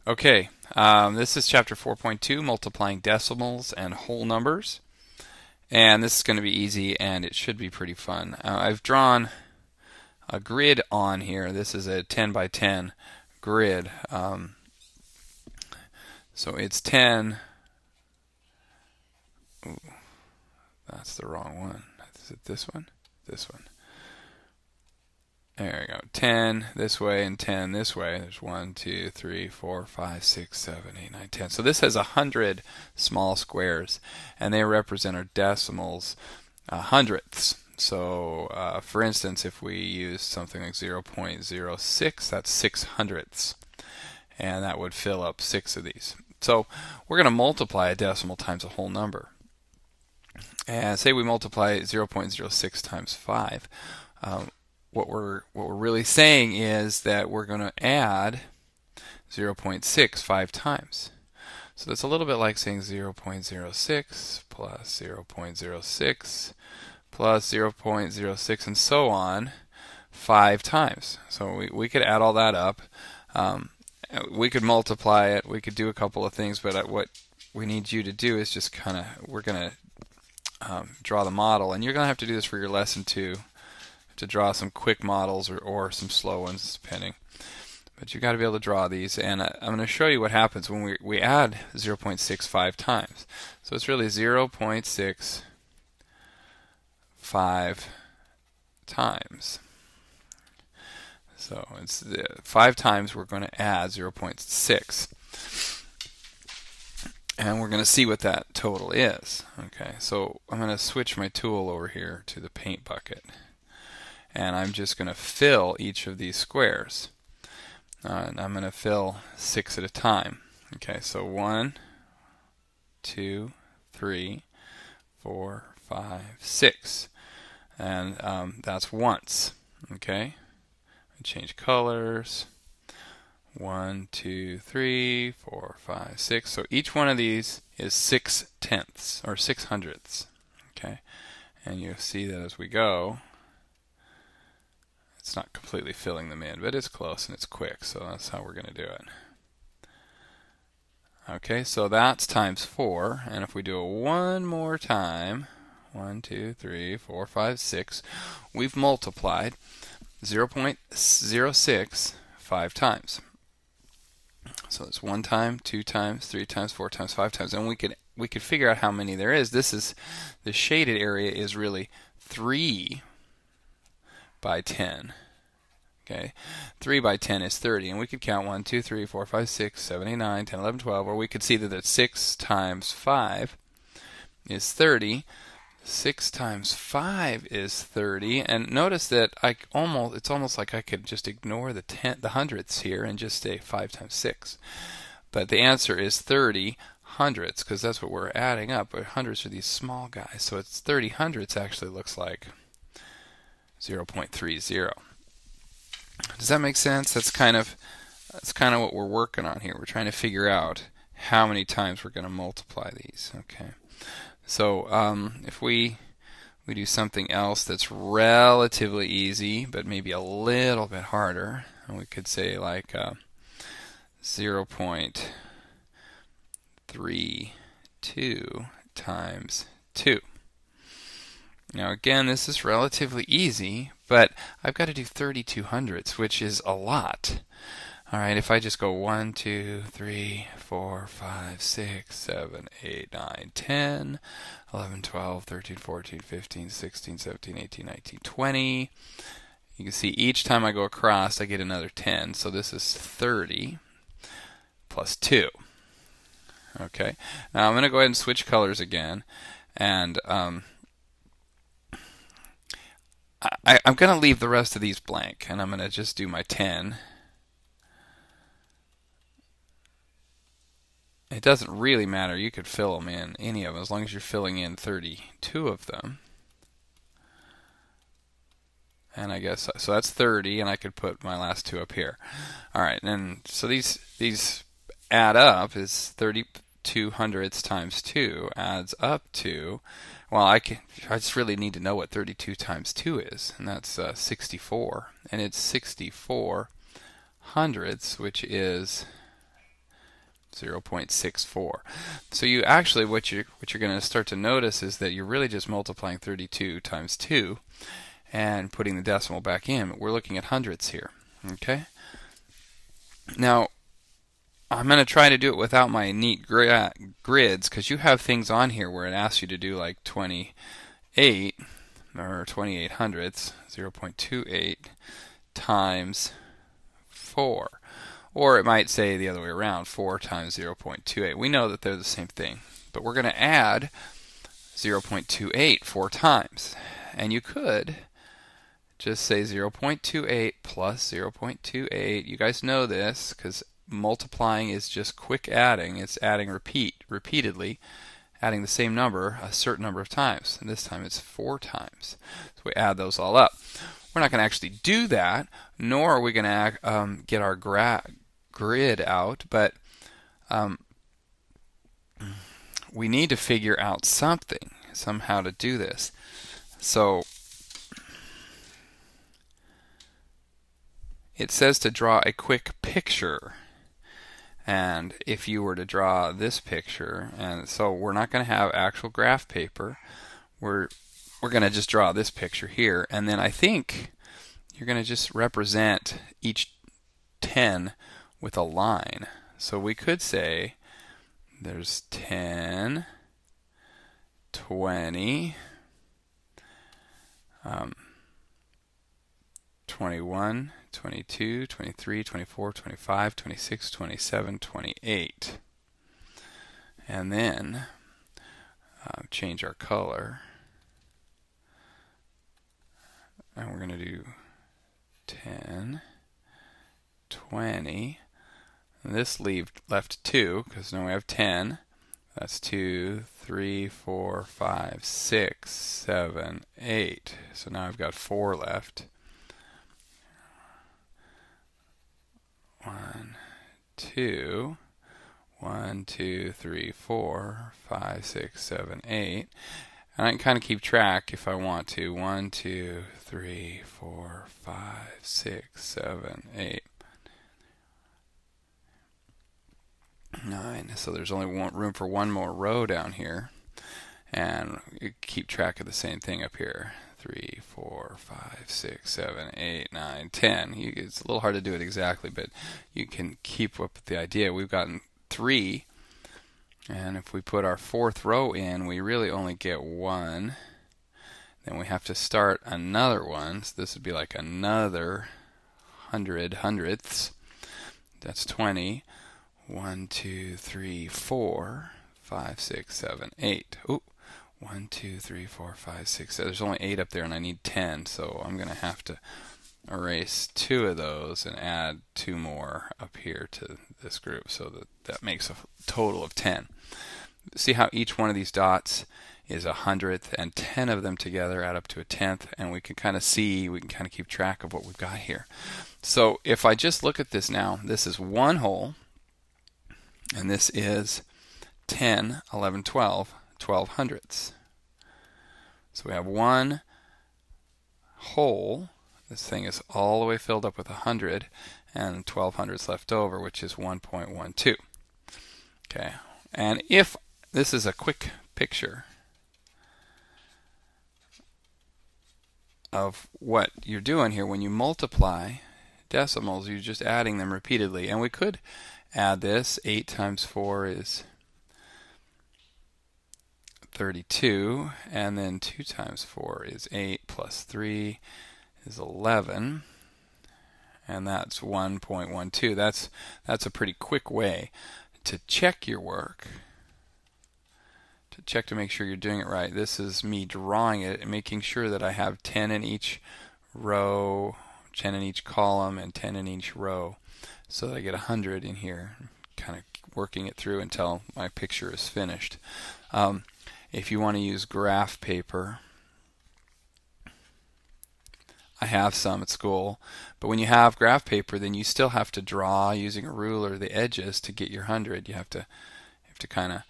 Okay, this is chapter 4.2, multiplying decimals and whole numbers. And this is going to be easy and it should be pretty fun. I've drawn a grid on here. This is a 10 by 10 grid. So it's 10. Ooh, that's the wrong one. Is it this one? This one. There we go. 10 this way and 10 this way. There's 1, 2, 3, 4, 5, 6, 7, 8, 9, 10. So this has 100 small squares, and they represent our decimals, hundredths. So, for instance, if we use something like 0.06, that's 6 hundredths, and that would fill up 6 of these. So we're going to multiply a decimal times a whole number. And say we multiply 0.06 times 5. What we're really saying is that we're going to add 0.6 5 times. So that's a little bit like saying 0.06 plus 0.06 plus 0.06 and so on 5 times. So we could add all that up. We could multiply it. We could do a couple of things, but what we need you to do is just we're going to draw the model. And you're going to have to do this for your lesson too, to draw some quick models or some slow ones, depending. But you've got to be able to draw these, and I'm going to show you what happens when we add 0.65 times. So it's really 0.65 times. So it's 5 times we're going to add 0.6. And we're going to see what that total is. Okay, so I'm going to switch my tool over here to the paint bucket. And I'm just going to fill each of these squares. And I'm going to fill 6 at a time. Okay, so 1, 2, 3, 4, 5, 6. And that's once. Okay, I change colors. 1, 2, 3, 4, 5, 6. So each one of these is 6 tenths or 6 hundredths. Okay, and you'll see that as we go, it's not completely filling them in, but it's close and it's quick, so that's how we're going to do it. Okay, so that's times 4, and if we do it one more time, 1, 2, 3, 4, 5, 6, we've multiplied 0.06 5 times. So it's 1 time, 2 times, 3 times, 4 times, 5 times, and we could figure out how many there is. The shaded area is really 3 by 10. Okay, 3 by 10 is 30, and we could count 1, 2, 3, 4, 5, 6, 7, 8, 9, 10, 11, 12, or we could see that 6 times 5 is 30. 6 times 5 is 30, and notice that it's almost like I could just ignore the hundredths here and just say 5 times 6. But the answer is 30 hundredths, because that's what we're adding up. But hundredths are these small guys, so it's 30 hundredths actually looks like 0.30. Does that make sense? That's kind of what we're working on here. We're trying to figure out how many times we're going to multiply these. Okay. So if we do something else that's relatively easy, but maybe a little bit harder, and we could say like 0.32 times 2. Now again, this is relatively easy, but I've got to do 32 hundredths, which is a lot. Alright, if I just go 1, 2, 3, 4, 5, 6, 7, 8, 9, 10, 11, 12, 13, 14, 15, 16, 17, 18, 19, 20. You can see each time I go across I get another 10, so this is 30 plus 2. Okay, now I'm going to go ahead and switch colors again, and I'm going to leave the rest of these blank, and I'm going to just do my 10. It doesn't really matter. You could fill them in, any of them, as long as you're filling in 32 of them. And I guess, so that's 30, and I could put my last 2 up here. Alright, and so these add up is 32 hundredths times 2 adds up to, well, I just really need to know what 32 times 2 is, and that's 64. And it's 64 hundredths, which is 0.64. So you actually, what you're going to start to notice is that you're really just multiplying 32 times 2 and putting the decimal back in. We're looking at hundredths here. Okay. Now, I'm going to try to do it without my neat grids, because you have things on here where it asks you to do like 28 or 28 hundredths, 0.28 times 4. Or it might say the other way around, 4 times 0.28. We know that they're the same thing, but we're going to add 0.28 4 times. And you could just say 0.28 plus 0.28. You guys know this because multiplying is just quick adding. It's adding repeatedly, adding the same number a certain number of times. And this time it's 4 times. So we add those all up. We're not going to actually do that, nor are we going to get our grid out, but we need to figure out somehow to do this. So it says to draw a quick picture. And if you were to draw this picture, and so we're not going to have actual graph paper, we're going to just draw this picture here, and then I think you're going to just represent each 10 with a line. So we could say there's 10, 20, 21, 22, 23, 24, 25, 26, 27, 28. And then change our color. And we're going to do 10, 20. And this left 2, because now we have 10. That's 2, 3, 4, 5, 6, 7, 8. So now I've got 4 left. 1, 2, 1, 2, 3, 4, 5, 6, 7, 8. And I can kind of keep track if I want to. 1, 2, 3, 4, 5, 6, 7, 8, 9. So there's only room for one more row down here. And you keep track of the same thing up here. 3, 4, 5, 6, 7, 8, 9, 10. It's a little hard to do it exactly, but you can keep up with the idea. We've gotten 3, and if we put our 4th row in, we really only get 1. Then we have to start another one. So this would be like another 100 hundredths. That's 20. 1, 2, 3, 4, 5, 6, 7, 8. Ooh. 1, 2, 3, 4, 5, 6. There's only 8 up there, and I need 10, so I'm going to have to erase 2 of those and add 2 more up here to this group, so that makes a total of 10. See how each one of these dots is a hundredth, and 10 of them together add up to a tenth, and we can kind of keep track of what we've got here. So if I just look at this now, this is one whole, and this is 10, 11, 12. 12 hundredths. So we have one whole. This thing is all the way filled up with 100 and 12 hundredths left over, which is 1.12. Okay, and if this is a quick picture of what you're doing here, when you multiply decimals, you're just adding them repeatedly. And we could add this. 8 times 4 is 32, and then 2 times 4 is 8, plus 3 is 11, and that's 1.12. That's a pretty quick way to check your work, to check to make sure you're doing it right. This is me drawing it and making sure that I have 10 in each row, 10 in each column, and 10 in each row, so that I get 100 in here, kind of working it through until my picture is finished. If you want to use graph paper, I have some at school, but when you have graph paper, then you still have to draw using a ruler the edges to get your 100. You have to kind of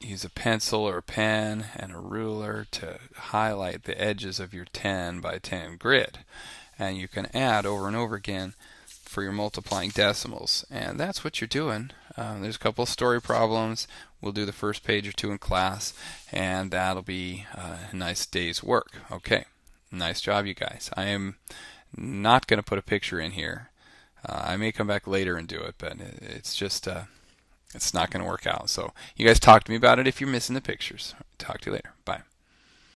use a pencil or a pen and a ruler to highlight the edges of your 10 by 10 grid. And you can add over and over again for your multiplying decimals. And that's what you're doing. There's a couple of story problems. We'll do the first page or two in class, and that'll be a nice day's work. Okay, nice job, you guys. I am not going to put a picture in here. I may come back later and do it, but it's just it's not going to work out. So you guys talk to me about it if you're missing the pictures. Talk to you later. Bye.